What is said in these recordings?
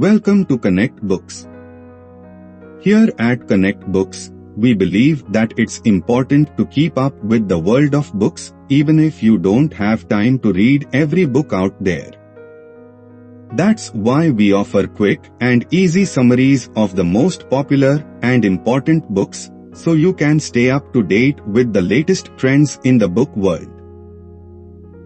Welcome to Connect Books. Here at Connect Books, we believe that it's important to keep up with the world of books, even if you don't have time to read every book out there. That's why we offer quick and easy summaries of the most popular and important books, so you can stay up to date with the latest trends in the book world.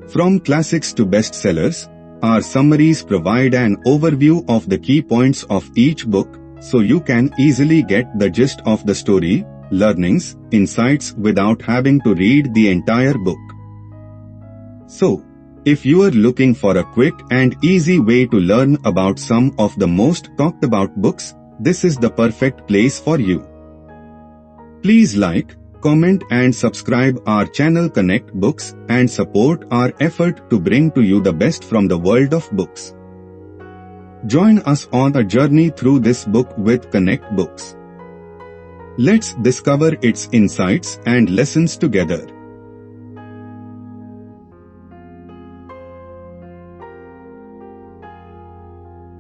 From classics to bestsellers, our summaries provide an overview of the key points of each book, so you can easily get the gist of the story, learnings, insights without having to read the entire book. So, if you are looking for a quick and easy way to learn about some of the most talked about books, this is the perfect place for you. Please like, comment and subscribe our channel Connect Books and support our effort to bring to you the best from the world of books. Join us on a journey through this book with Connect Books. Let's discover its insights and lessons together.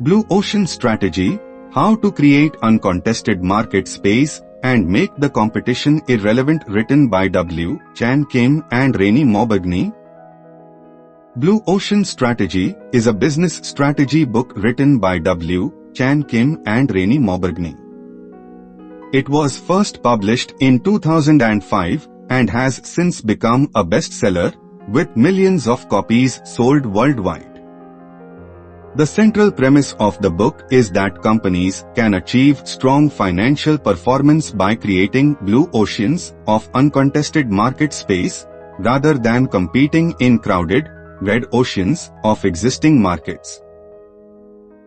Blue Ocean Strategy: How to Create Uncontested Market Space and Make the Competition Irrelevant, written by W. Chan Kim and Renée Mauborgne. Blue Ocean Strategy is a business strategy book written by W. Chan Kim and Renée Mauborgne. It was first published in 2005 and has since become a bestseller, with millions of copies sold worldwide. The central premise of the book is that companies can achieve strong financial performance by creating blue oceans of uncontested market space, rather than competing in crowded, red oceans of existing markets.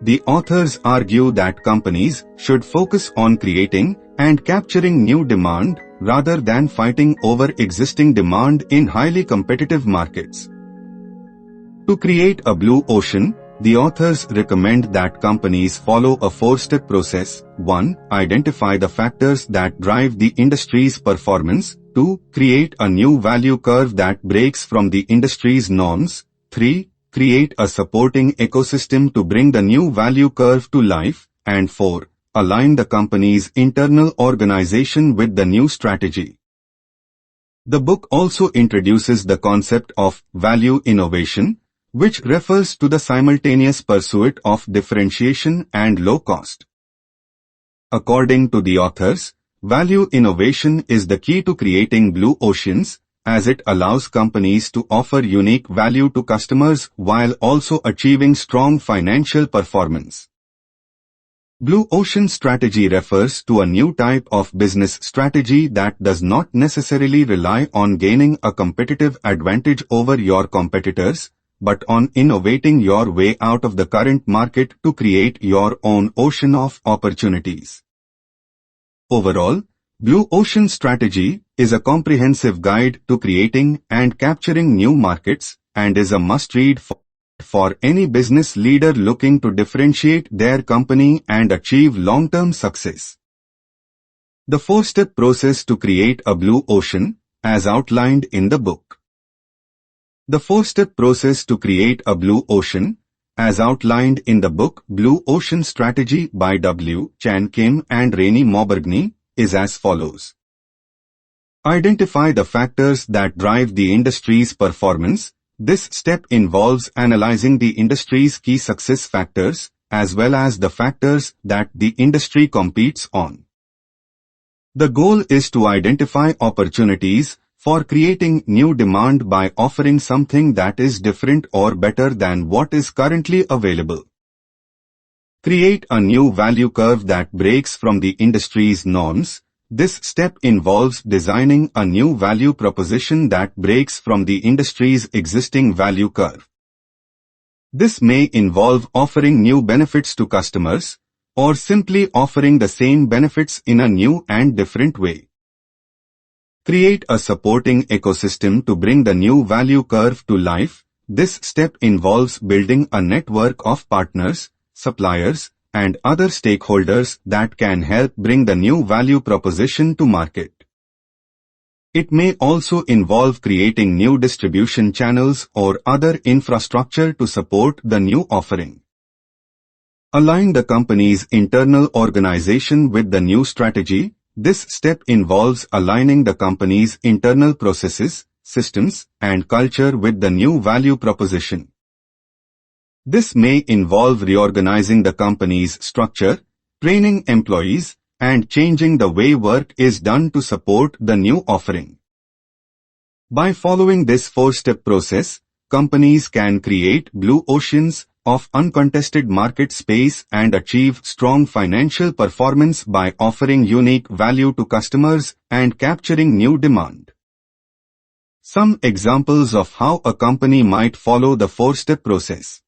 The authors argue that companies should focus on creating and capturing new demand rather than fighting over existing demand in highly competitive markets. To create a blue ocean, the authors recommend that companies follow a four-step process. 1. Identify the factors that drive the industry's performance. 2. Create a new value curve that breaks from the industry's norms. 3. Create a supporting ecosystem to bring the new value curve to life. And 4. Align the company's internal organization with the new strategy. The book also introduces the concept of value innovation, which refers to the simultaneous pursuit of differentiation and low cost. According to the authors, value innovation is the key to creating blue oceans, as it allows companies to offer unique value to customers while also achieving strong financial performance. Blue Ocean Strategy refers to a new type of business strategy that does not necessarily rely on gaining a competitive advantage over your competitors, but on innovating your way out of the current market to create your own ocean of opportunities. Overall, Blue Ocean Strategy is a comprehensive guide to creating and capturing new markets and is a must-read for any business leader looking to differentiate their company and achieve long-term success. The four-step process to create a blue ocean, as outlined in the book. The four-step process to create a blue ocean, as outlined in the book Blue Ocean Strategy by W. Chan Kim and Renée Mauborgne, is as follows. Identify the factors that drive the industry's performance. This step involves analyzing the industry's key success factors, as well as the factors that the industry competes on. The goal is to identify opportunities for creating new demand by offering something that is different or better than what is currently available. Create a new value curve that breaks from the industry's norms. This step involves designing a new value proposition that breaks from the industry's existing value curve. This may involve offering new benefits to customers, or simply offering the same benefits in a new and different way. Create a supporting ecosystem to bring the new value curve to life. This step involves building a network of partners, suppliers, and other stakeholders that can help bring the new value proposition to market. It may also involve creating new distribution channels or other infrastructure to support the new offering. Align the company's internal organization with the new strategy. This step involves aligning the company's internal processes, systems, and culture with the new value proposition. This may involve reorganizing the company's structure, training employees, and changing the way work is done to support the new offering. By following this four-step process, companies can create blue oceans of uncontested market space and achieve strong financial performance by offering unique value to customers and capturing new demand. Some examples of how a company might follow the four-step process.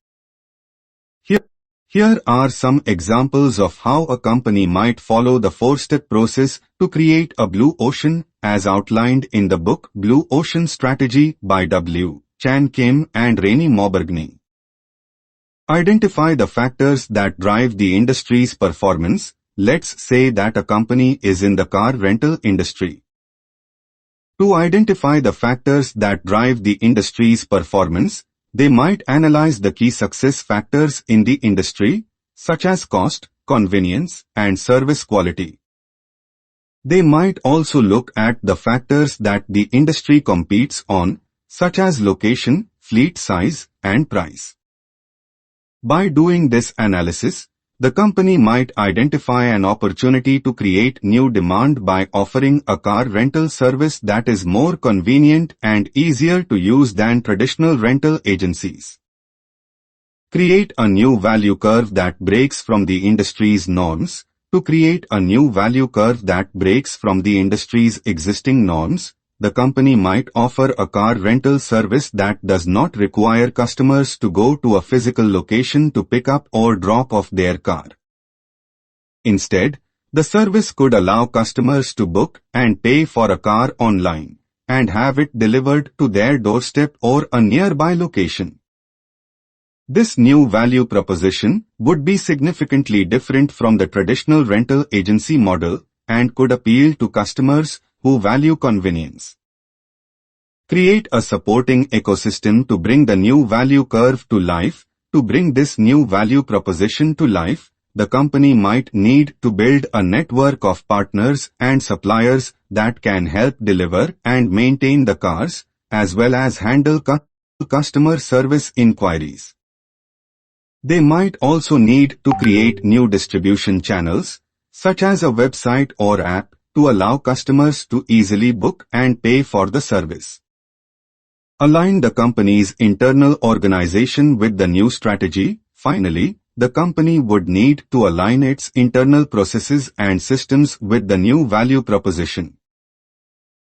Here are some examples of how a company might follow the four-step process to create a blue ocean, as outlined in the book Blue Ocean Strategy by W. Chan, Kim and Renée Mauborgne. Identify the factors that drive the industry's performance. Let's say that a company is in the car rental industry. To identify the factors that drive the industry's performance, they might analyze the key success factors in the industry, such as cost, convenience, and service quality. They might also look at the factors that the industry competes on, such as location, fleet size, and price. By doing this analysis, the company might identify an opportunity to create new demand by offering a car rental service that is more convenient and easier to use than traditional rental agencies. Create a new value curve that breaks from the industry's norms. To create a new value curve that breaks from the industry's existing norms, the company might offer a car rental service that does not require customers to go to a physical location to pick up or drop off their car. Instead, the service could allow customers to book and pay for a car online and have it delivered to their doorstep or a nearby location. This new value proposition would be significantly different from the traditional rental agency model and could appeal to customers who value convenience. Create a supporting ecosystem to bring the new value curve to life. To bring this new value proposition to life, the company might need to build a network of partners and suppliers that can help deliver and maintain the cars, as well as handle customer service inquiries. They might also need to create new distribution channels, such as a website or app, to allow customers to easily book and pay for the service. Align the company's internal organization with the new strategy. Finally, the company would need to align its internal processes and systems with the new value proposition.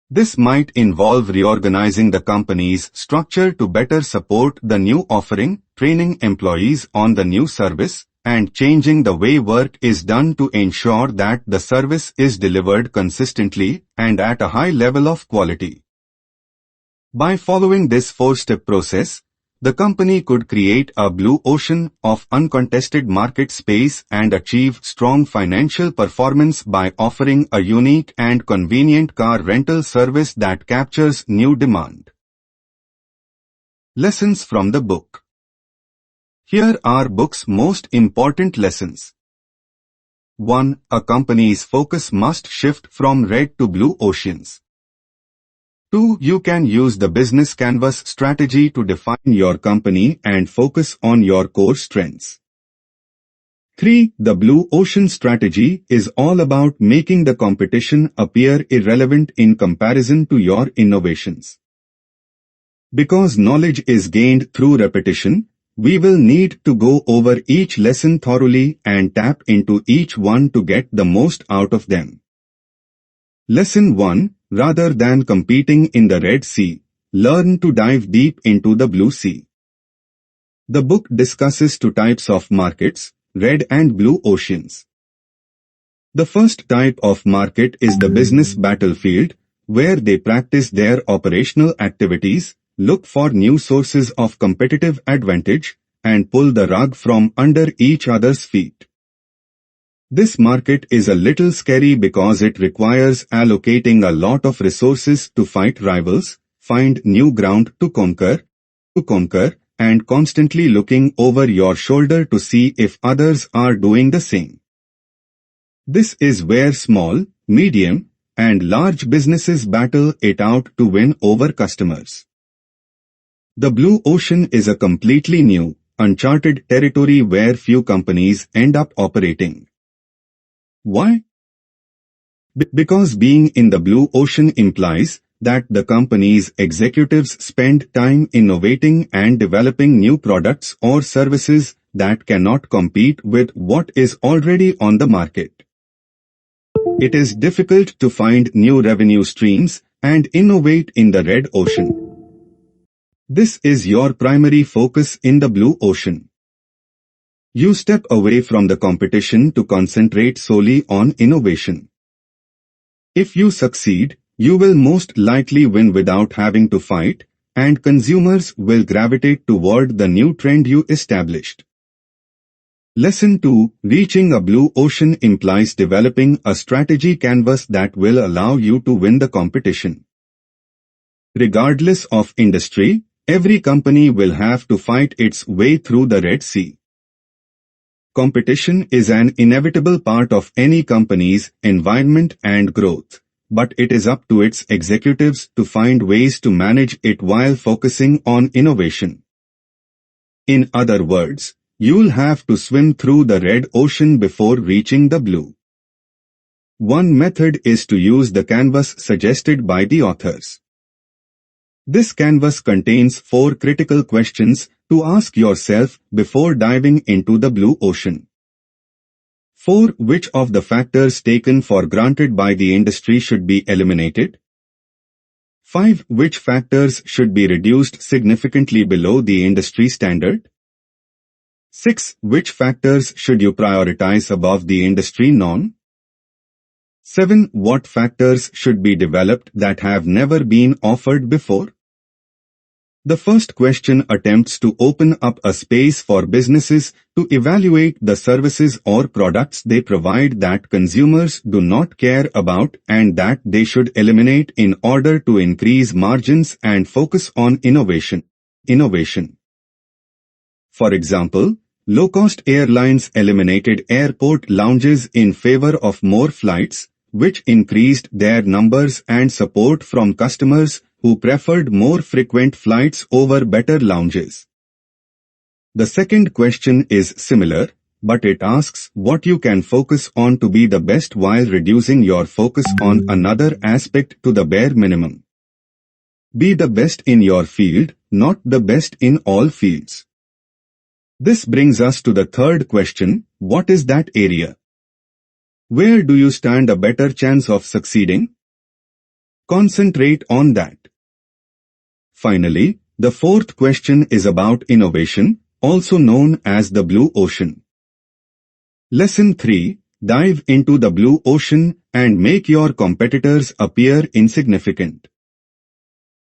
This might involve reorganizing the company's structure to better support the new offering, training employees on the new service, and changing the way work is done to ensure that the service is delivered consistently and at a high level of quality. By following this four-step process, the company could create a blue ocean of uncontested market space and achieve strong financial performance by offering a unique and convenient car rental service that captures new demand. Lessons from the book. Here are book's most important lessons. 1. A company's focus must shift from red to blue oceans. 2. You can use the business canvas strategy to define your company and focus on your core strengths. 3. The blue ocean strategy is all about making the competition appear irrelevant in comparison to your innovations. Because knowledge is gained through repetition, we will need to go over each lesson thoroughly and tap into each one to get the most out of them. Lesson 1. Rather than competing in the Red Sea, learn to dive deep into the Blue Sea. The book discusses two types of markets, red and blue oceans. The first type of market is the business battlefield, where they practice their operational activities, look for new sources of competitive advantage, and pull the rug from under each other's feet. This market is a little scary because it requires allocating a lot of resources to fight rivals, find new ground to conquer, and constantly looking over your shoulder to see if others are doing the same. This is where small, medium, and large businesses battle it out to win over customers. The blue ocean is a completely new, uncharted territory where few companies end up operating. Why? Because being in the blue ocean implies that the company's executives spend time innovating and developing new products or services that cannot compete with what is already on the market. It is difficult to find new revenue streams and innovate in the red ocean. This is your primary focus in the blue ocean. You step away from the competition to concentrate solely on innovation. If you succeed, you will most likely win without having to fight, and consumers will gravitate toward the new trend you established. Lesson 2. Reaching a blue ocean implies developing a strategy canvas that will allow you to win the competition. Regardless of industry, every company will have to fight its way through the Red Sea. Competition is an inevitable part of any company's environment and growth, but it is up to its executives to find ways to manage it while focusing on innovation. In other words, you'll have to swim through the red ocean before reaching the blue. One method is to use the canvas suggested by the authors. This canvas contains 4 critical questions to ask yourself before diving into the blue ocean. 4. Which of the factors taken for granted by the industry should be eliminated? 5. Which factors should be reduced significantly below the industry standard? 6. Which factors should you prioritize above the industry norm? 7. What factors should be developed that have never been offered before? The first question attempts to open up a space for businesses to evaluate the services or products they provide that consumers do not care about and that they should eliminate in order to increase margins and focus on innovation. For example, low-cost airlines eliminated airport lounges in favor of more flights, which increased their numbers and support from customers who preferred more frequent flights over better lounges. The second question is similar, but it asks what you can focus on to be the best while reducing your focus on another aspect to the bare minimum. Be the best in your field, not the best in all fields. This brings us to the third question: what is that area? Where do you stand a better chance of succeeding? Concentrate on that. Finally, the fourth question is about innovation, also known as the blue ocean. Lesson 3. Dive into the blue ocean and make your competitors appear insignificant.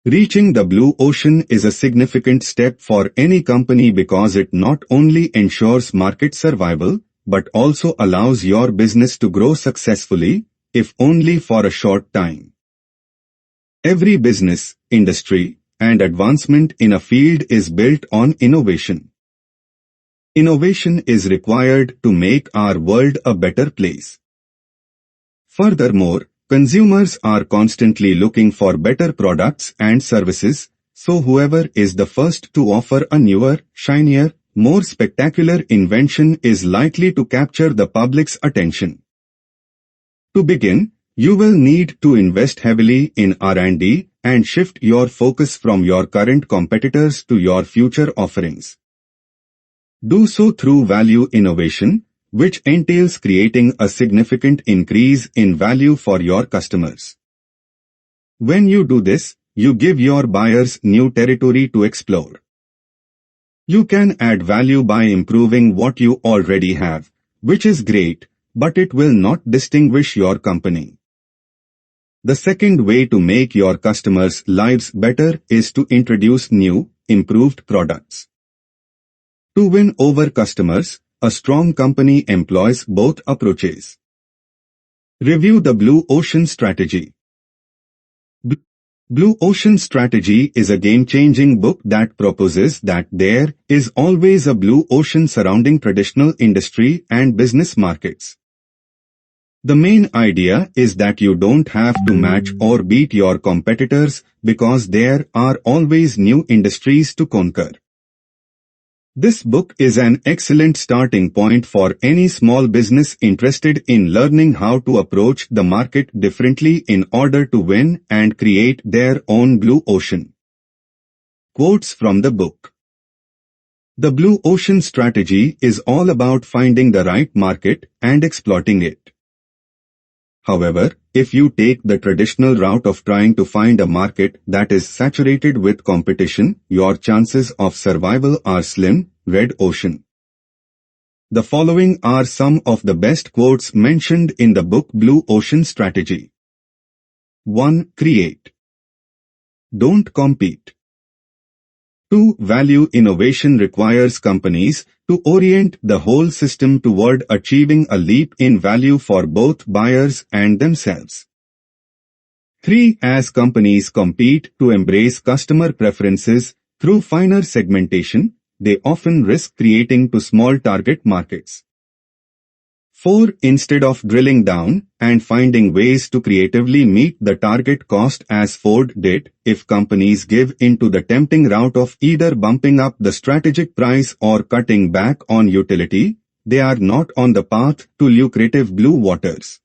Reaching the blue ocean is a significant step for any company because it not only ensures market survival, but also allows your business to grow successfully, if only for a short time. Every business, industry, and advancement in a field is built on innovation. Innovation is required to make our world a better place. Furthermore, consumers are constantly looking for better products and services, so whoever is the first to offer a newer, shinier, more spectacular invention is likely to capture the public's attention. To begin, you will need to invest heavily in R&D and shift your focus from your current competitors to your future offerings. Do so through value innovation, which entails creating a significant increase in value for your customers. When you do this, you give your buyers new territory to explore. You can add value by improving what you already have, which is great, but it will not distinguish your company. The second way to make your customers' lives better is to introduce new, improved products. To win over customers, a strong company employs both approaches. Review the blue ocean strategy. Blue Ocean Strategy is a game-changing book that proposes that there is always a blue ocean surrounding traditional industry and business markets. The main idea is that you don't have to match or beat your competitors because there are always new industries to conquer. This book is an excellent starting point for any small business interested in learning how to approach the market differently in order to win and create their own blue ocean. Quotes from the book. The Blue Ocean Strategy is all about finding the right market and exploiting it. However, if you take the traditional route of trying to find a market that is saturated with competition, your chances of survival are slim. Red Ocean. The following are some of the best quotes mentioned in the book Blue Ocean Strategy. 1. Create. Don't compete. 2. Value innovation requires companies to orient the whole system toward achieving a leap in value for both buyers and themselves. 3. As companies compete to embrace customer preferences through finer segmentation, they often risk creating too small target markets. 4. Instead of drilling down and finding ways to creatively meet the target cost as Ford did, if companies give into the tempting route of either bumping up the strategic price or cutting back on utility, they are not on the path to lucrative blue waters.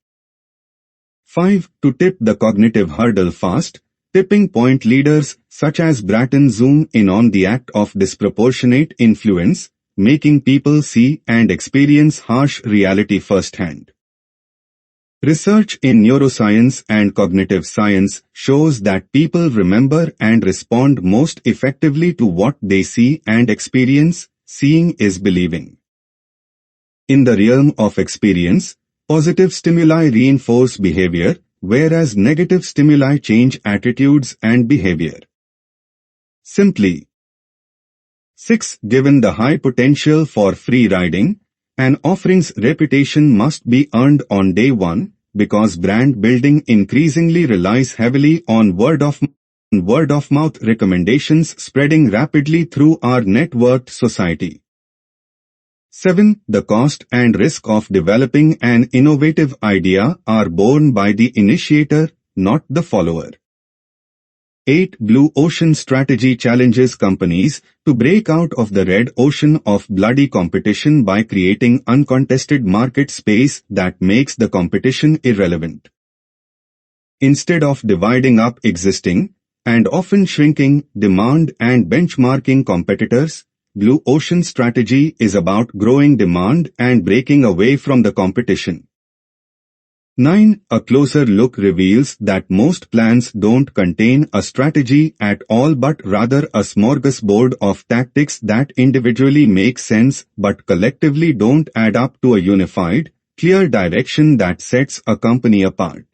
5. To tip the cognitive hurdle fast, tipping point leaders such as Bratton zoom in on the act of disproportionate influence, making people see and experience harsh reality firsthand. Research in neuroscience and cognitive science shows that people remember and respond most effectively to what they see and experience. Seeing is believing. In the realm of experience, positive stimuli reinforce behavior, whereas negative stimuli change attitudes and behavior. Simply. 6. Given the high potential for free riding, an offering's reputation must be earned on day one, because brand building increasingly relies heavily on word-of-mouth recommendations spreading rapidly through our networked society. 7. The cost and risk of developing an innovative idea are borne by the initiator, not the follower. 8. Blue Ocean Strategy challenges companies to break out of the red ocean of bloody competition by creating uncontested market space that makes the competition irrelevant. Instead of dividing up existing, and often shrinking, demand and benchmarking competitors, Blue Ocean Strategy is about growing demand and breaking away from the competition. 9. A closer look reveals that most plans don't contain a strategy at all but rather a smorgasbord of tactics that individually make sense but collectively don't add up to a unified, clear direction that sets a company apart.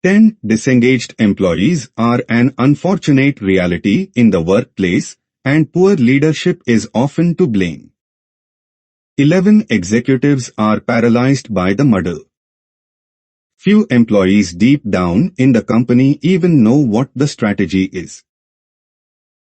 10. Disengaged employees are an unfortunate reality in the workplace, and poor leadership is often to blame. 11. Executives are paralyzed by the muddle. Few employees deep down in the company even know what the strategy is.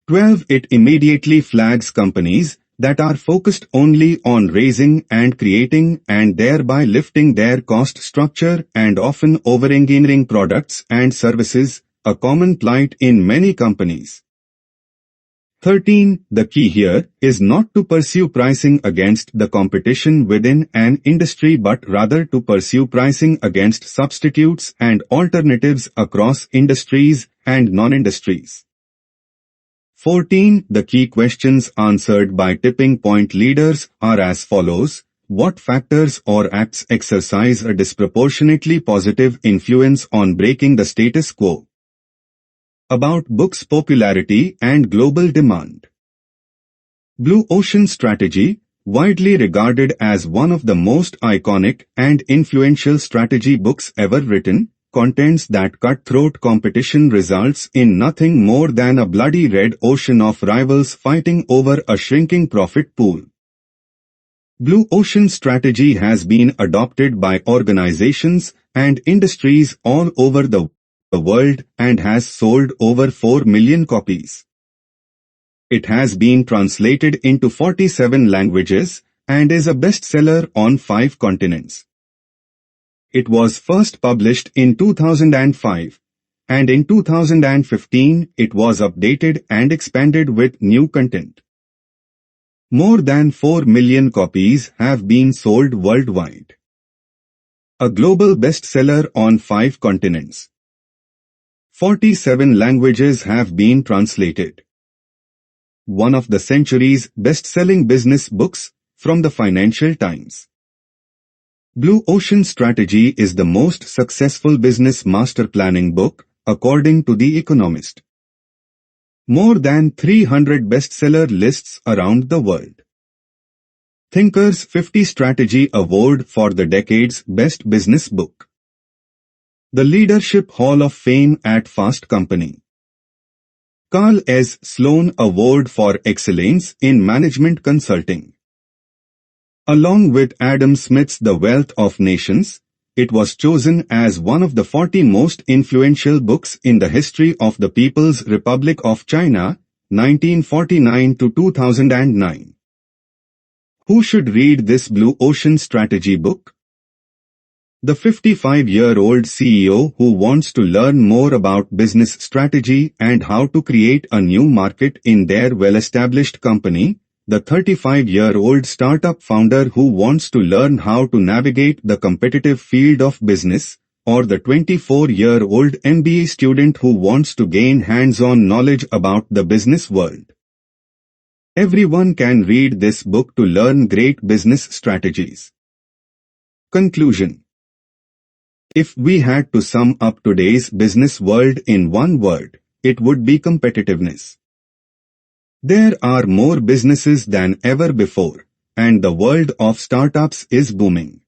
12. It immediately flags companies that are focused only on raising and creating and thereby lifting their cost structure and often over-engineering products and services, a common plight in many companies. 13. The key here is not to pursue pricing against the competition within an industry but rather to pursue pricing against substitutes and alternatives across industries and non-industries. 14. The key questions answered by tipping point leaders are as follows. What factors or acts exercise a disproportionately positive influence on breaking the status quo? About books' popularity and global demand. Blue Ocean Strategy, widely regarded as one of the most iconic and influential strategy books ever written, contends that cutthroat competition results in nothing more than a bloody red ocean of rivals fighting over a shrinking profit pool. Blue Ocean Strategy has been adopted by organizations and industries all over the world the world and has sold over 4 million copies. It has been translated into 47 languages and is a bestseller on 5 continents. It was first published in 2005, and in 2015 it was updated and expanded with new content. More than 4 million copies have been sold worldwide. A global bestseller on 5 continents. 47 languages have been translated. One of the century's best-selling business books from the Financial Times. Blue Ocean Strategy is the most successful business master planning book, according to The Economist. More than 300 bestseller lists around the world. Thinkers 50 Strategy Award for the decade's best business book. The Leadership Hall of Fame at Fast Company. Carl S. Sloan Award for Excellence in Management Consulting. Along with Adam Smith's The Wealth of Nations, it was chosen as one of the 40 most influential books in the history of the People's Republic of China, 1949 to 2009. Who should read this Blue Ocean Strategy book? The 55-year-old CEO who wants to learn more about business strategy and how to create a new market in their well-established company, the 35-year-old startup founder who wants to learn how to navigate the competitive field of business, or the 24-year-old MBA student who wants to gain hands-on knowledge about the business world. Everyone can read this book to learn great business strategies. Conclusion. If we had to sum up today's business world in one word, it would be competitiveness. There are more businesses than ever before, and the world of startups is booming.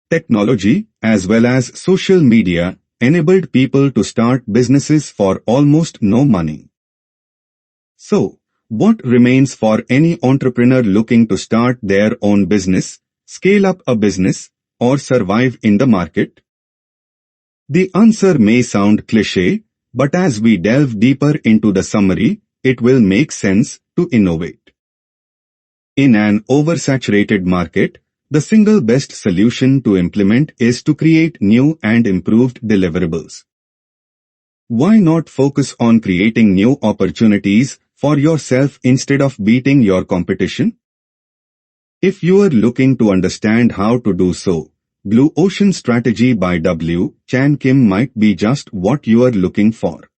Technology, as well as social media, enabled people to start businesses for almost no money. So, what remains for any entrepreneur looking to start their own business, scale up a business, or survive in the market? The answer may sound cliché, but as we delve deeper into the summary, it will make sense to innovate. In an oversaturated market, the single best solution to implement is to create new and improved deliverables. Why not focus on creating new opportunities for yourself instead of beating your competition? If you are looking to understand how to do so, Blue Ocean Strategy by W. Chan Kim might be just what you are looking for.